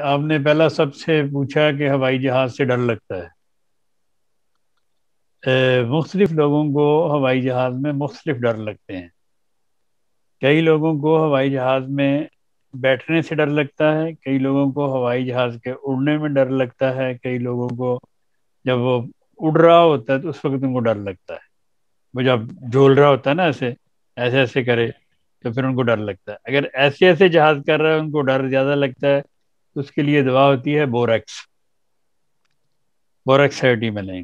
آپ نے پہلا سب سے پوچھا کہ ہوائی جہاز سے ڈر لگتا ہے۔ مختلف لوگوں کو ہوائی جہاز میں مختلف ڈر لگتے ہیں۔ کئی لوگوں کو ہوائی جہاز میں بیٹھنے سے ڈر لگتا ہے، کئی لوگوں کو ہوائی جہاز کے اڑنے میں ڈر لگتا ہے، کئی لوگوں کو جب وہ اڑ رہا ہوتا ہے تو اس وقت ان کو ڈر لگتا ہے۔ وہ جب جھول رہا ہوتا ہے نا، ایسے ایسے ایسے کرے تو پھر ان کو ڈر لگتا ہے۔ اگر ایسے ایسے جہاز کر رہا ہے ان کو ڈر زیادہ لگتا ہے تو اس کے لیے دوا ہوتی ہے بوریکس ایٹی میں لیں۔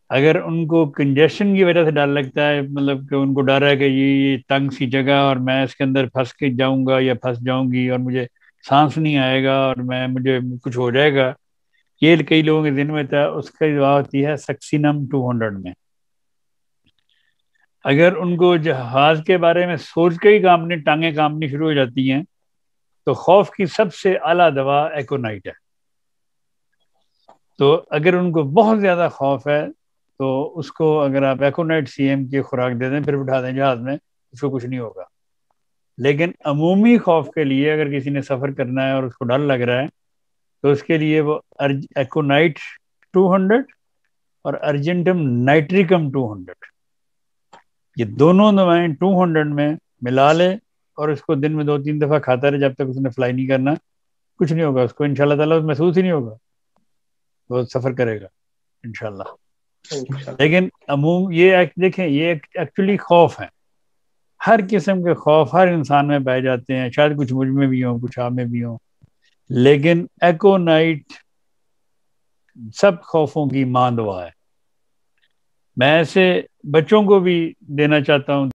اگر ان کو کنجیشن کی وجہ سے ڈر لگتا ہے، مطلب کہ ان کو ڈر ہے کہ یہ تنگ سی جگہ اور میں اس کے اندر پھنس کے جاؤں گا یا پھنس جاؤں گی اور مجھے سانس نہیں آئے گا اور مجھے کچھ ہو جائے گا، یہ کئی لوگوں کے دن میں تھا، اس کی دوا ہوتی ہے سکسینم 200 میں۔ اگر ان کو جہاز کے بارے میں سوچ کے ہی ٹانگیں کامنی شروع ہو جاتی ہیں تو خوف کی سب سے اعلیٰ دوا ایکونائٹ ہے۔ تو اگر ان کو بہت زیادہ خوف ہے تو اس کو اگر آپ ایکونائٹ سی ایم کی خوراک دے دیں پھر بٹھا دیں جہاز میں، اس کو کچھ نہیں ہوگا۔ لیکن عمومی خوف کے لیے اگر کسی نے سفر کرنا ہے اور اس کو ڈر لگ رہا ہے تو اس کے لیے وہ ایکونائٹ 200 اور ارجنٹم نائٹریکم 200، یہ دونوں دوائیں 200 میں ملا لے اور اس کو دن میں 2-3 دفعہ کھاتا رہے جب تک اس نے فلائی نہیں کرنا، کچھ نہیں ہوگا اس کو، انشاءاللہ تعالیٰ محسوس ہی نہیں ہوگا، وہ سفر کرے گا انشاءاللہ۔ لیکن یہ دیکھیں، یہ ایکچولی خوف ہے، ہر قسم کے خوف ہر انسان میں پائے جاتے ہیں، شاید کچھ مجھ میں بھی ہوں کچھ آپ میں بھی ہوں، لیکن ایکونائٹ سب خوفوں کی ماں دوا ہے۔ میں ایسے بچوں کو بھی دینا چاہتا ہوں